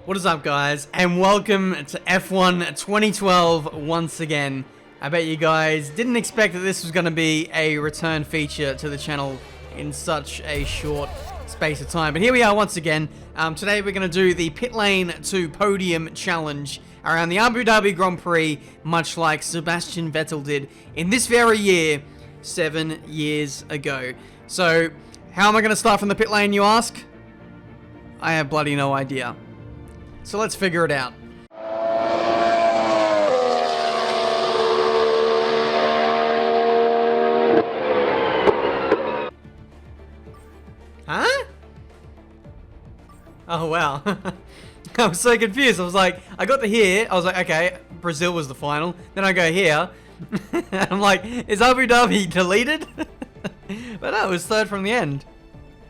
What is up, guys, and welcome to F1 2012 once again. I bet you guys didn't expect that this was going to be a return feature to the channel in such a short space of time. But here we are once again. Today we're going to do the Pitlane to Podium challenge around the Abu Dhabi Grand Prix, much like Sebastian Vettel did in this very year, 7 years ago. So, how am I going to start from the pit lane, you ask? I have bloody no idea. So let's figure it out. Huh? Oh, wow. I was so confused. I was like, I got to here. I was like, okay, Brazil was the final. Then I go here. And I'm like, is Abu Dhabi deleted? But no, it was third from the end.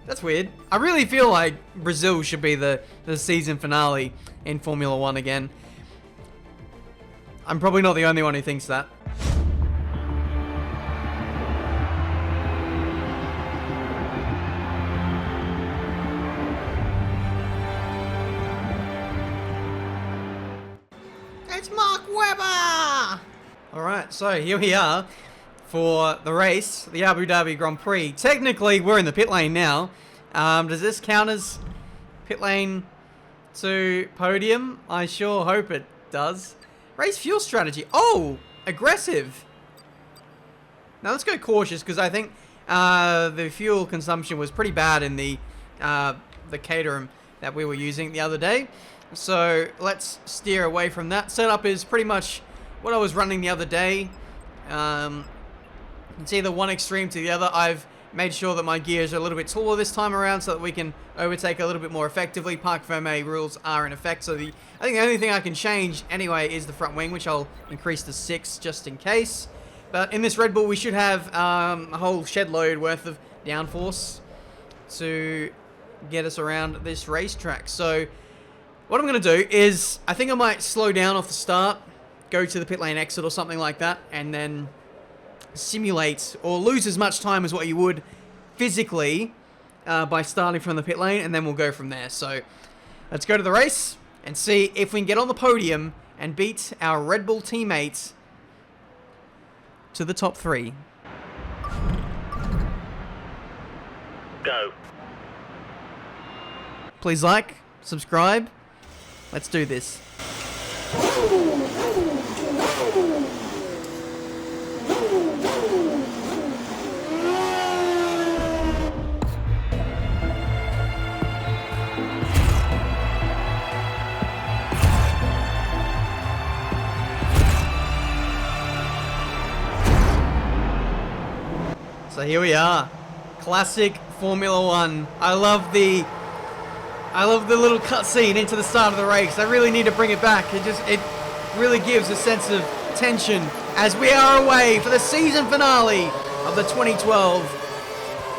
That's weird. I really feel like Brazil should be the season finale in Formula 1 again. I'm probably not the only one who thinks that. It's Mark Webber! Alright, so here we are for the race, the Abu Dhabi Grand Prix. Technically, we're in the pit lane now. Does this count as pit lane to Podium? I sure hope it does. Race fuel strategy. Oh, aggressive. Now let's go cautious because I think the fuel consumption was pretty bad in the Caterham that we were using the other day. So let's steer away from that. Setup is pretty much what I was running the other day. It's either one extreme to the other. I've made sure that my gears are a little bit taller this time around so that we can overtake a little bit more effectively. Parc Fermé rules are in effect, so I think the only thing I can change anyway is the front wing, which I'll increase to 6 just in case. But in this Red Bull, we should have a whole shed load worth of downforce to get us around this racetrack. So what I'm going to do is, I think I might slow down off the start, go to the pit lane exit or something like that, and then simulate or lose as much time as what you would physically by starting from the pit lane, and then we'll go from there. So let's go to the race and see if we can get on the podium and beat our Red Bull teammates to the top 3. Go. Please like, subscribe. Let's do this. So here we are, classic Formula 1. I love the little cutscene into the start of the race. I really need to bring it back. It really gives a sense of tension as we are away for the season finale of the 2012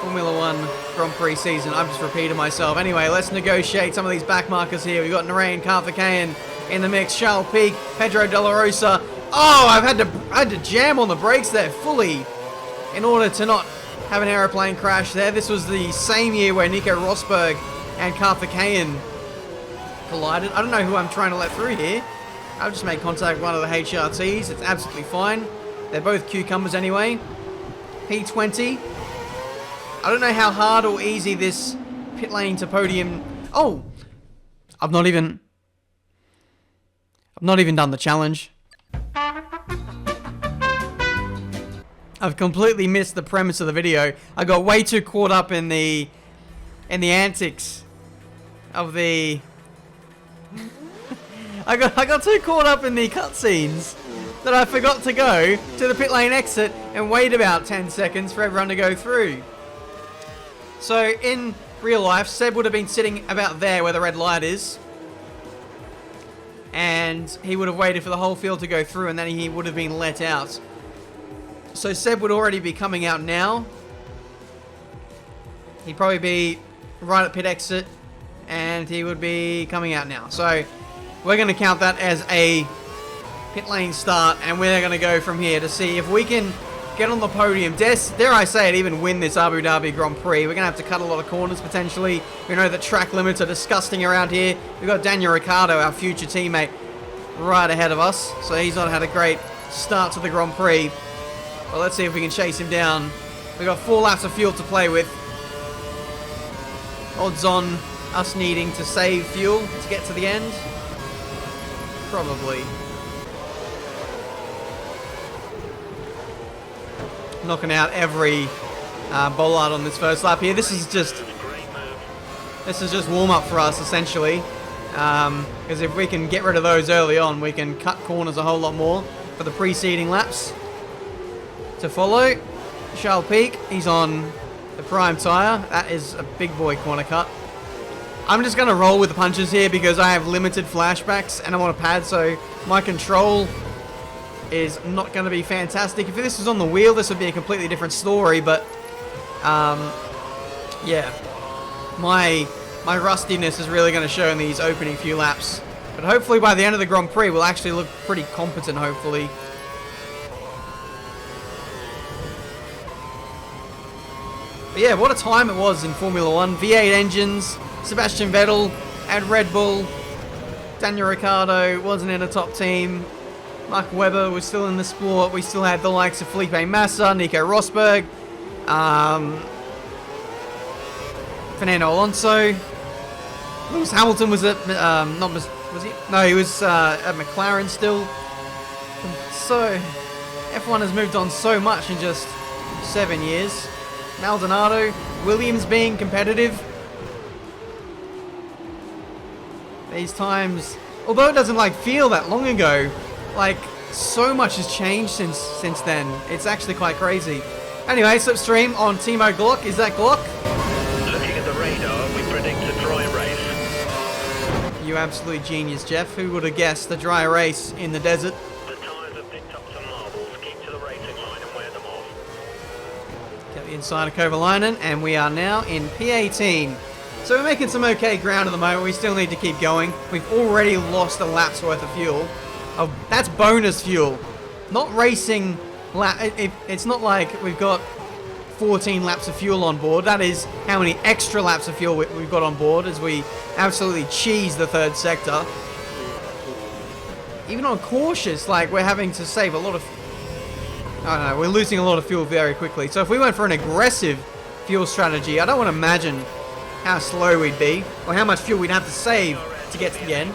Formula 1 Grand Prix season. I'm just repeating myself. Anyway, let's negotiate some of these back markers here. We've got Narain Karthikeyan in the mix, Charles Pic, Pedro De La Rosa. Oh, I had to jam on the brakes there fully in order to not have an aeroplane crash there. This was the same year where Nico Rosberg and Karthikeyan collided. I don't know who I'm trying to let through here. I've just made contact with one of the HRTs. It's absolutely fine. They're both cucumbers anyway. P20. I don't know how hard or easy this pit lane to Podium... Oh! I've not even done the challenge. I've completely missed the premise of the video. I got way too caught up in the antics of the... I got too caught up in the cutscenes that I forgot to go to the pit lane exit and wait about 10 seconds for everyone to go through. So in real life, Seb would have been sitting about there where the red light is, and he would have waited for the whole field to go through, and then he would have been let out. So Seb would already be coming out now. He'd probably be right at pit exit, and he would be coming out now. So we're going to count that as a pit lane start, and we're going to go from here to see if we can get on the podium. Dare I say it, even win this Abu Dhabi Grand Prix. We're going to have to cut a lot of corners potentially. We know that track limits are disgusting around here. We've got Daniel Ricciardo, our future teammate, right ahead of us. So he's not had a great start to the Grand Prix. But let's see if we can chase him down. We've got 4 laps of fuel to play with. Odds on us needing to save fuel to get to the end? Probably. Knocking out every bollard on this first lap here. This is just warm up for us essentially, because if we can get rid of those early on, we can cut corners a whole lot more for the preceding laps to follow. Charles Peak, he's on the prime tyre. That is a big boy corner cut. I'm just going to roll with the punches here because I have limited flashbacks and I'm on a pad, so my control is not going to be fantastic. If this was on the wheel, this would be a completely different story, but yeah, my rustiness is really going to show in these opening few laps. But hopefully by the end of the Grand Prix, we'll actually look pretty competent, hopefully. But yeah, what a time it was in Formula 1. V8 engines, Sebastian Vettel and Red Bull. Daniel Ricciardo wasn't in a top team. Mark Webber was still in the sport. We still had the likes of Felipe Massa, Nico Rosberg, Fernando Alonso. Lewis Hamilton was at, was he? No, he was at McLaren still. So, F1 has moved on so much in just 7 years. Maldonado, Williams being competitive. These times, although it doesn't feel that long ago, so much has changed since then. It's actually quite crazy. Anyway, slipstream on Timo Glock. Is that Glock? Looking at the radar, we predict a dry race. You absolute genius, Jeff. Who would have guessed the dry race in the desert? The tyres have picked up some marbles. Keep to the racing line and wear them off. Get the inside of Kovalainen, and we are now in P18. So we're making some okay ground at the moment. We still need to keep going. We've already lost a lap's worth of fuel. Oh, that's bonus fuel. Not racing lap. It's not like we've got 14 laps of fuel on board. That is how many extra laps of fuel we've got on board as we absolutely cheese the third sector. Even on cautious, we're having to save a lot of... I don't know, we're losing a lot of fuel very quickly. So if we went for an aggressive fuel strategy, I don't want to imagine how slow we'd be or how much fuel we'd have to save to get to the end.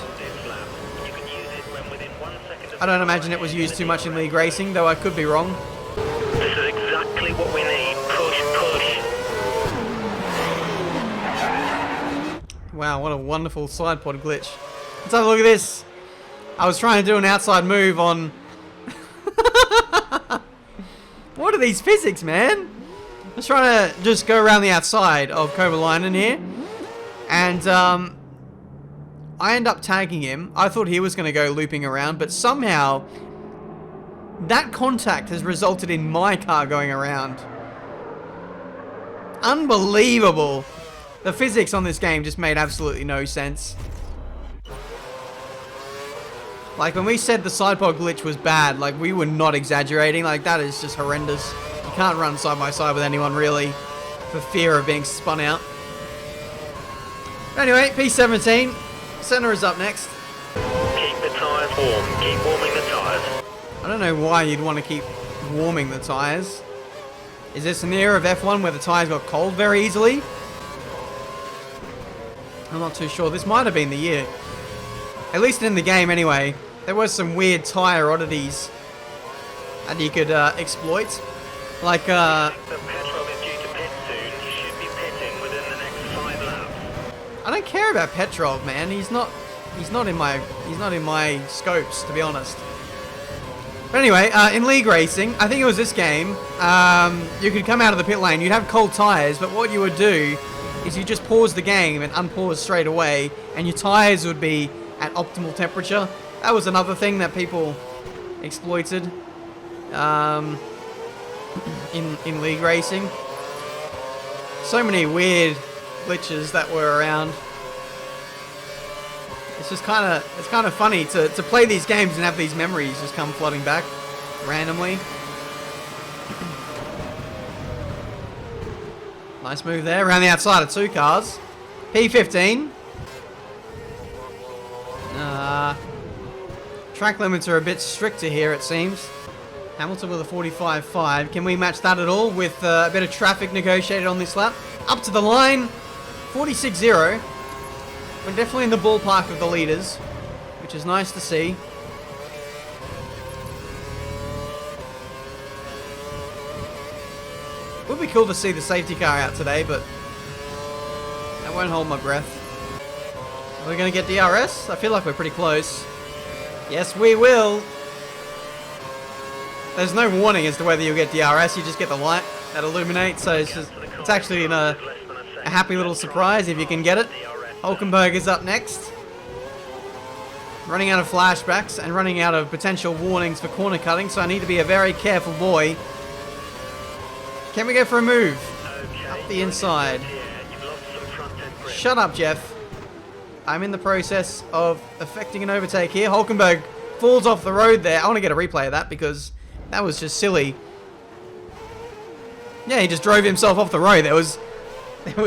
I don't imagine it was used too much in league racing, though I could be wrong. This is exactly what we need. Push, push. Wow, what a wonderful side pod glitch. Let's have a look at this. I was trying to do an outside move on... What are these physics, man? I was trying to just go around the outside of Kovalainen here. And, I end up tagging him. I thought he was going to go looping around, but somehow that contact has resulted in my car going around. Unbelievable. The physics on this game just made absolutely no sense. When we said the side pod glitch was bad, we were not exaggerating. That is just horrendous. You can't run side by side with anyone really for fear of being spun out. Anyway, P17. Center is up next. Keep the tyres warm. Keep warming the tyres. I don't know why you'd want to keep warming the tyres. Is this an era of F1 where the tyres got cold very easily? I'm not too sure. This might have been the year. At least in the game anyway. There was some weird tyre oddities that you could exploit. The petrol is due to pit soon. He should be pitting within the next 5 laps. I don't care about Petrov, man. He's not in my scopes, to be honest. But anyway, in league racing, I think it was this game, you could come out of the pit lane, you'd have cold tyres, but what you would do is you just pause the game and unpause straight away, and your tyres would be at optimal temperature. That was another thing that people exploited in league racing. So many weird glitches that were around. It's just kind of funny to play these games and have these memories just come flooding back randomly. Nice move there, around the outside of 2 cars. P15. Track limits are a bit stricter here, it seems. Hamilton with a 45.5. Can we match that at all with a bit of traffic negotiated on this lap? Up to the line, 46.0. We're definitely in the ballpark of the leaders, which is nice to see. Would be cool to see the safety car out today, but I won't hold my breath. Are we going to get DRS? I feel like we're pretty close. Yes, we will. There's no warning as to whether you'll get DRS. You just get the light that illuminates. So it's actually a happy little surprise if you can get it. Hulkenberg is up next. Running out of flashbacks and running out of potential warnings for corner cutting. So I need to be a very careful boy. Can we go for a move? Up the inside. Shut up, Jeff. I'm in the process of effecting an overtake here. Hulkenberg falls off the road there. I want to get a replay of that because that was just silly. Yeah, he just drove himself off the road. There was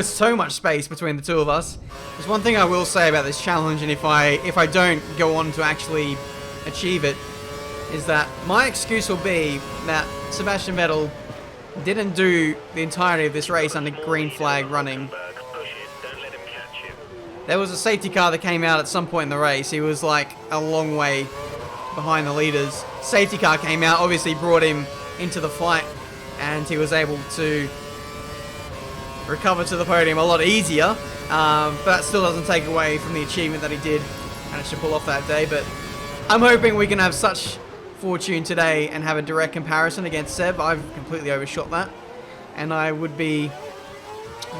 so much space between the two of us. There's one thing I will say about this challenge, and if I don't go on to actually achieve it, is that my excuse will be that Sebastian Vettel didn't do the entirety of this race under green flag running. There was a safety car that came out at some point in the race. He was like a long way behind the leaders. Safety car came out, obviously brought him into the fight, and he was able to recover to the podium a lot easier. But that still doesn't take away from the achievement that he did manage to pull off that day. But I'm hoping we can have such fortune today and have a direct comparison against Seb. I've completely overshot that, and I would be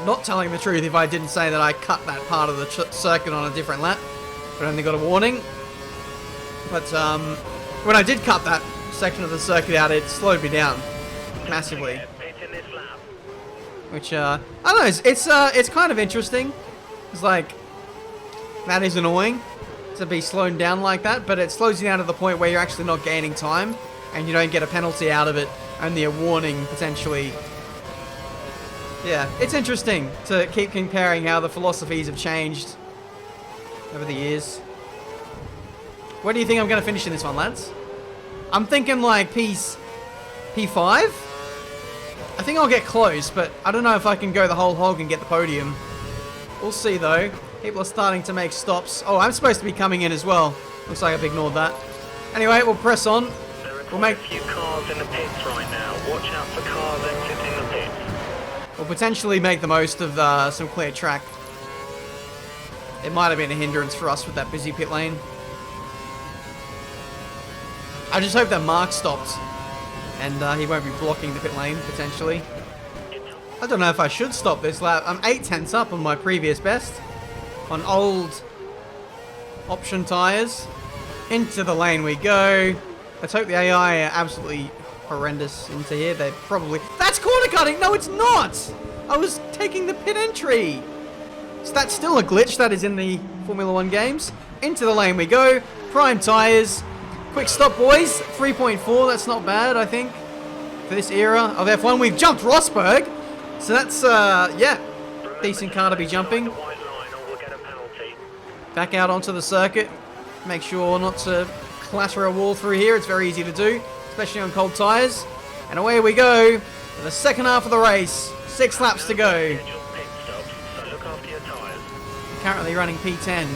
not telling the truth if I didn't say that I cut that part of the circuit on a different lap, but only got a warning. But when I did cut that section of the circuit out, it slowed me down massively. Which I don't know, it's kind of interesting. It's like, that is annoying to be slowed down like that, but it slows you down to the point where you're actually not gaining time and you don't get a penalty out of it, only a warning potentially. Yeah, it's interesting to keep comparing how the philosophies have changed over the years. Where do you think I'm going to finish in this one, lads? I'm thinking like P5? I think I'll get close, but I don't know if I can go the whole hog and get the podium. We'll see though. People are starting to make stops. Oh, I'm supposed to be coming in as well. Looks like I've ignored that. Anyway, we'll press on. We'll make a few cars in the pits right now. Watch out for cars exiting the pits. We'll potentially make the most of some clear track. It might have been a hindrance for us with that busy pit lane. I just hope that Mark stopped and he won't be blocking the pit lane, potentially. I don't know if I should stop this lap. I'm 8/10 up on my previous best on old option tyres. Into the lane we go. Let's hope the AI are absolutely horrendous into here. They're probably... That's corner cutting! No, it's not! I was taking the pit entry. So that's still a glitch that is in the Formula 1 games. Into the lane we go. Prime tyres. Quick stop, boys. 3.4. That's not bad, I think, for this era of F1. We've jumped Rosberg. So that's, yeah, decent car to be jumping. Back out onto the circuit. Make sure not to clatter a wall through here. It's very easy to do, especially on cold tyres. And away we go for the second half of the race. 6 laps to go. Currently running P10.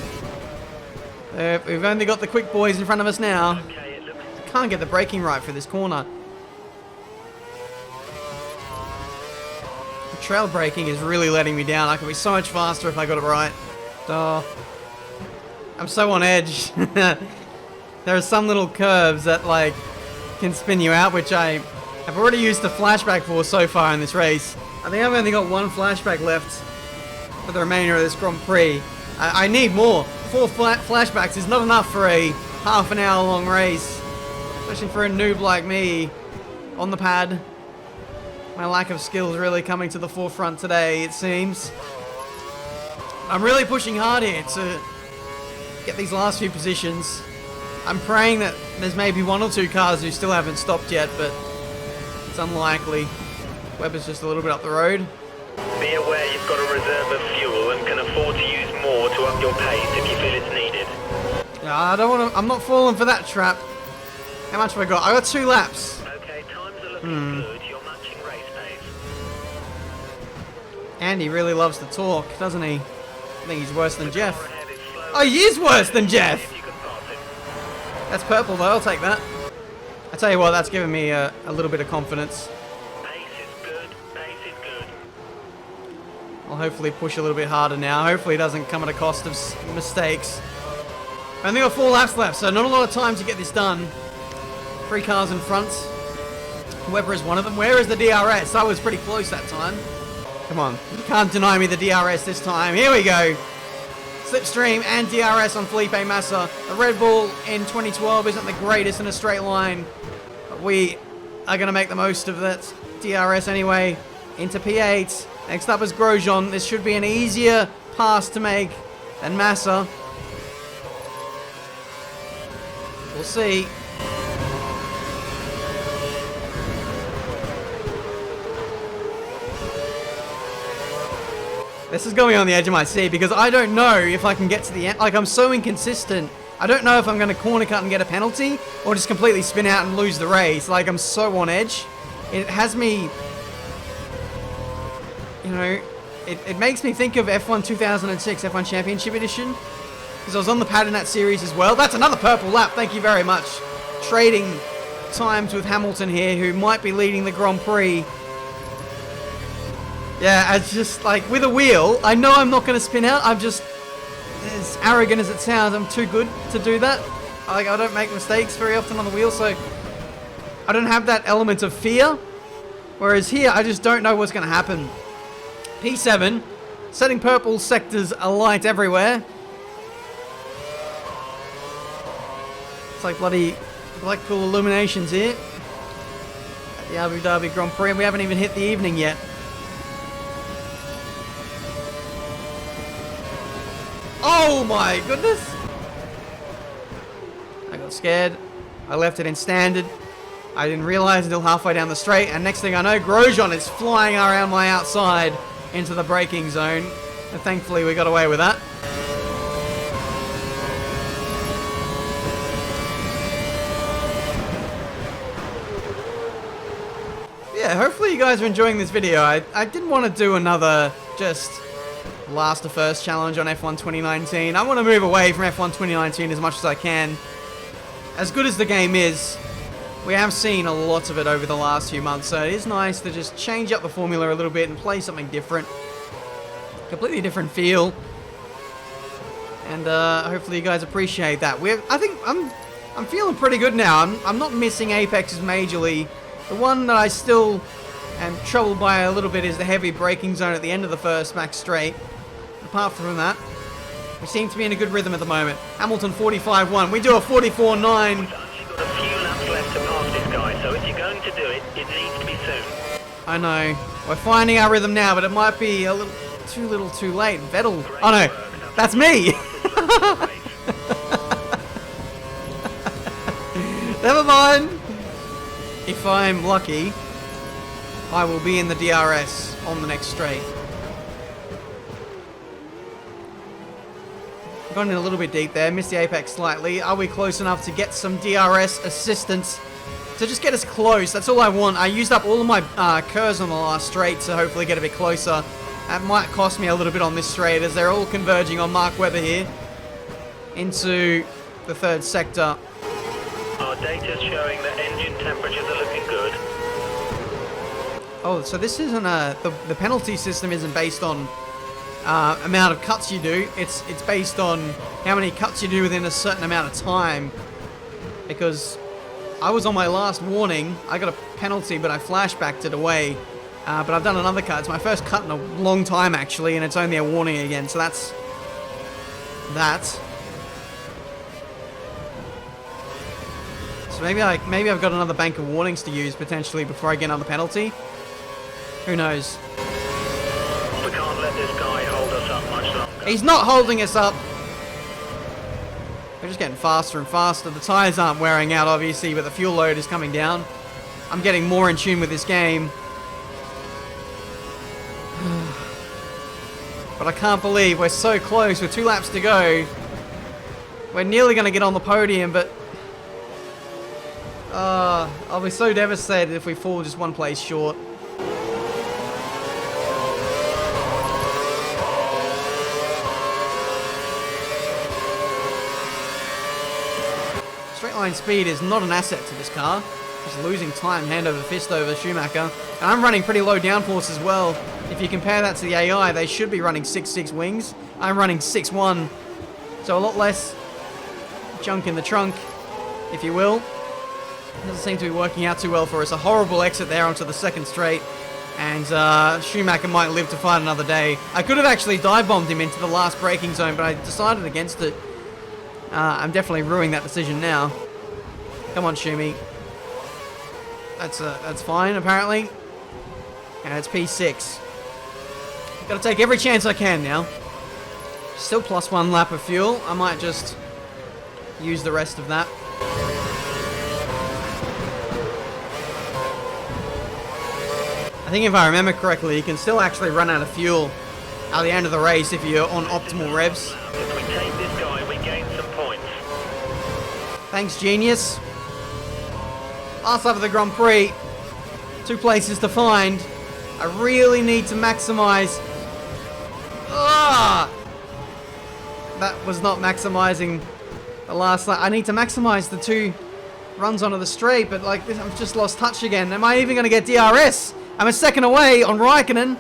We've only got the quick boys in front of us now. Can't get the braking right for this corner. The trail braking is really letting me down. I could be so much faster if I got it right. Oh, I'm so on edge. There are some little curves that like can spin you out, which I have already used the flashback for so far in this race. I think I've only got 1 flashback left for the remainder of this Grand Prix. I need more. 4 flashbacks is not enough for a half an hour long race, especially for a noob like me on the pad. My lack of skill is really coming to the forefront today, it seems. I'm really pushing hard here to get these last few positions. I'm praying that there's maybe 1 or 2 cars who still haven't stopped yet, but it's unlikely. Webber's just a little bit up the road. Be aware you've got a reserve of fuel and can afford to use more to up your pace if you feel it's needed. I don't want to. I'm not falling for that trap. How much have I got? I got 2 laps. Okay, times are looking good. You're matching race pace. Andy really loves to talk, doesn't he? I think he's worse than Jeff. Car ahead is slow. Oh, he is worse than Jeff. If you can pass it. That's purple though. I'll take that. I tell you what, that's given me a little bit of confidence. Pace is good. Pace is good. I'll hopefully push a little bit harder now. Hopefully it doesn't come at a cost of mistakes. I only got 4 laps left, so not a lot of time to get this done. 3 cars in front. Whoever is one of them. Where is the DRS? I was pretty close that time. Come on. You can't deny me the DRS this time. Here we go. Slipstream and DRS on Felipe Massa. The Red Bull in 2012 isn't the greatest in a straight line. But we are going to make the most of that DRS anyway. Into P8. Next up is Grosjean. This should be an easier pass to make than Massa. We'll see. This is going on the edge of my seat because I don't know if I can get to the end. Like, I'm so inconsistent. I don't know if I'm going to corner cut and get a penalty or just completely spin out and lose the race. Like, I'm so on edge. It has me, you know, it makes me think of F1 2006, F1 Championship Edition. Because I was on the pad in that series as well. That's another purple lap. Thank you very much. Trading times with Hamilton here, who might be leading the Grand Prix. Yeah, it's just like with a wheel, I know I'm not going to spin out. I'm just, as arrogant as it sounds, I'm too good to do that. Like, I don't make mistakes very often on the wheel, so I don't have that element of fear. Whereas here, I just don't know what's going to happen. P7, setting purple sectors alight everywhere. It's like bloody Blackpool illuminations here at the Abu Dhabi Grand Prix, and we haven't even hit the evening yet. Oh my goodness! I got scared. I left it in standard. I didn't realize until halfway down the straight, and next thing I know, Grosjean is flying around my outside into the braking zone. And thankfully, we got away with that. Yeah, hopefully you guys are enjoying this video. I didn't want to do another just last to first challenge on F1 2019. I want to move away from F1 2019 as much as I can. As good as the game is, we have seen a lot of it over the last few months, so it is nice to just change up the formula a little bit and play something different. Completely different feel. And hopefully you guys appreciate that. I think I'm feeling pretty good now. I'm not missing apexes majorly. The one that I still am troubled by a little bit is the heavy braking zone at the end of the first max straight. Apart from that, we seem to be in a good rhythm at the moment. Hamilton 45.1. We do a 44.9. You've got a few laps left to pass this guy, so if you're going to do it, it needs to be soon. I know. We're finding our rhythm now, but it might be a little too late. Vettel. Oh no, that's me. Never mind. If I'm lucky, I will be in the DRS on the next straight. Gone in a little bit deep there, missed the apex slightly. Are we close enough to get some DRS assistance to just get us close? That's all I want. I used up all of my curves on the last straight to hopefully get a bit closer. That might cost me a little bit on this straight as they're all converging on Mark Webber here into the third sector. Our data's showing that engine temperatures are looking good. Oh, so this isn't the penalty system isn't based on amount of cuts you do. It's based on how many cuts you do within a certain amount of time. Because I was on my last warning, I got a penalty, but I flashbacked it away. But I've done another cut. It's my first cut in a long time actually, and it's only a warning again. So that's that. So maybe I've got another bank of warnings to use potentially before I get another penalty. Who knows? We can't let this guy hold us up much longer. He's not holding us up. We're just getting faster and faster. The tires aren't wearing out, obviously, but the fuel load is coming down. I'm getting more in tune with this game. But I can't believe we're so close with 2 laps to go. We're nearly going to get on the podium, but I'll be so devastated if we fall just 1 place short. Straight line speed is not an asset to this car. Just losing time hand over fist over Schumacher. And I'm running pretty low downforce as well. If you compare that to the AI, they should be running 6.6 wings. I'm running 6.1. So a lot less junk in the trunk, if you will. Doesn't seem to be working out too well for us. A horrible exit there onto the 2nd straight. And Schumacher might live to fight another day. I could have actually dive bombed him into the last braking zone, but I decided against it. I'm definitely ruining that decision now. Come on, Schumi. That's fine, apparently. And it's P6. Gotta take every chance I can now. Still plus 1 lap of fuel. I might just use the rest of that. I think if I remember correctly, you can still actually run out of fuel at the end of the race if you're on optimal revs. If we take this guy, we gain some points. Thanks, genius. Last lap of the Grand Prix. 2 places to find. I really need to maximize. That was not maximizing the last lap. I need to maximize the 2 runs onto the straight, but like I've just lost touch again. Am I even going to get DRS? I'm a second away on Raikkonen.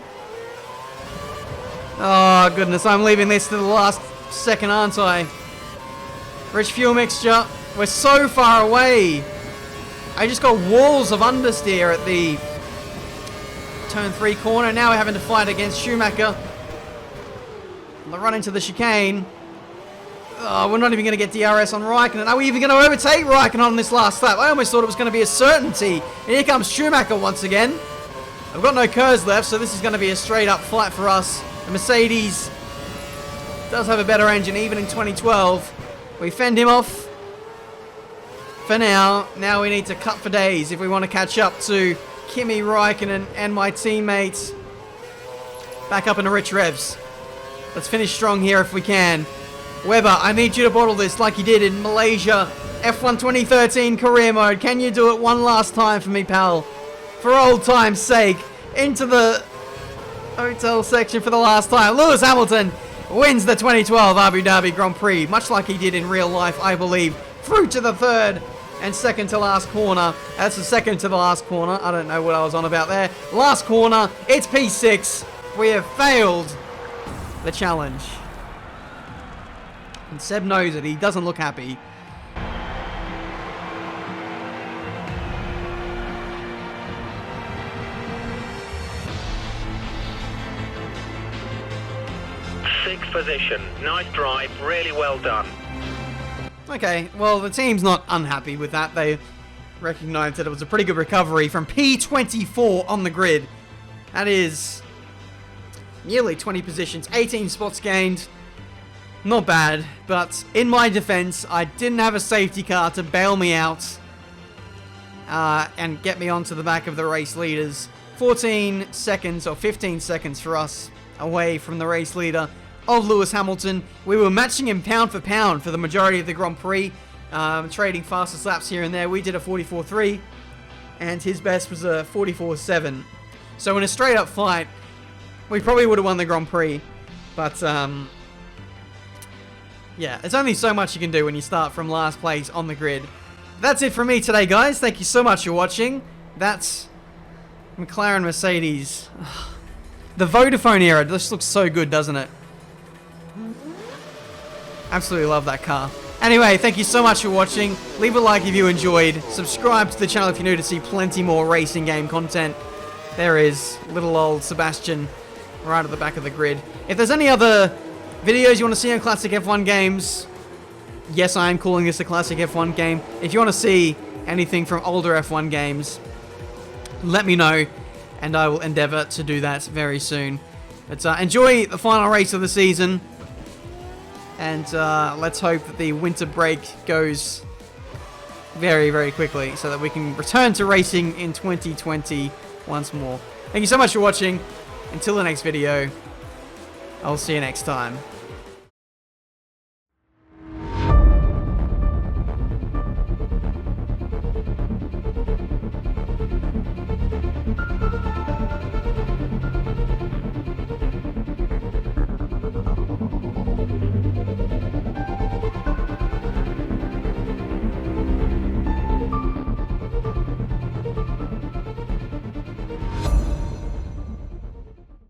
Oh goodness, I'm leaving this to the last second, aren't I? Rich fuel mixture. We're so far away. I just got walls of understeer at the turn 3 corner. Now we're having to fight against Schumacher. I run into the chicane. Oh, we're not even going to get DRS on Raikkonen. Are we even going to overtake Raikkonen on this last lap? I almost thought it was going to be a certainty. And here comes Schumacher once again. I've got no curves left, so this is going to be a straight up fight for us. The Mercedes does have a better engine, even in 2012. We fend him off for now. Now we need to cut for days if we want to catch up to Kimi Raikkonen and my teammates. Back up into rich revs. Let's finish strong here if we can. Webber, I need you to bottle this like you did in Malaysia. F1 2013 career mode. Can you do it one last time for me, pal? For old time's sake. Into the hotel section for the last time. Lewis Hamilton wins the 2012 Abu Dhabi Grand Prix. Much like he did in real life, I believe. Through to the 3rd and 2nd to last corner. That's the 2nd to the last corner. I don't know what I was on about there. Last corner. It's P6. We have failed the challenge. And Seb knows it. He doesn't look happy. Sixth position. Nice drive. Really well done. Okay, well, the team's not unhappy with that. They recognized that it was a pretty good recovery from P24 on the grid. That is nearly 20 positions, 18 spots gained. Not bad, but in my defense, I didn't have a safety car to bail me out and get me onto the back of the race leaders. 14 seconds or 15 seconds for us away from the race leader of Lewis Hamilton. We were matching him pound for pound for the majority of the Grand Prix, trading fastest laps here and there. We did a 44.3 and his best was a 44.7. So in a straight up fight, we probably would have won the Grand Prix, but yeah, there's only so much you can do when you start from last place on the grid. That's it from me today, guys. Thank you so much for watching. That's McLaren Mercedes. The Vodafone era, this looks so good, doesn't it? Absolutely love that car. Anyway, thank you so much for watching. Leave a like if you enjoyed. Subscribe to the channel if you're new to see plenty more racing game content. There is little old Sebastian right at the back of the grid. If there's any other videos you want to see on classic F1 games, yes, I am calling this a classic F1 game. If you want to see anything from older F1 games, let me know, and I will endeavor to do that very soon. But enjoy the final race of the season, and let's hope that the winter break goes very, very quickly so that we can return to racing in 2020 once more. Thank you so much for watching. Until the next video, I'll see you next time.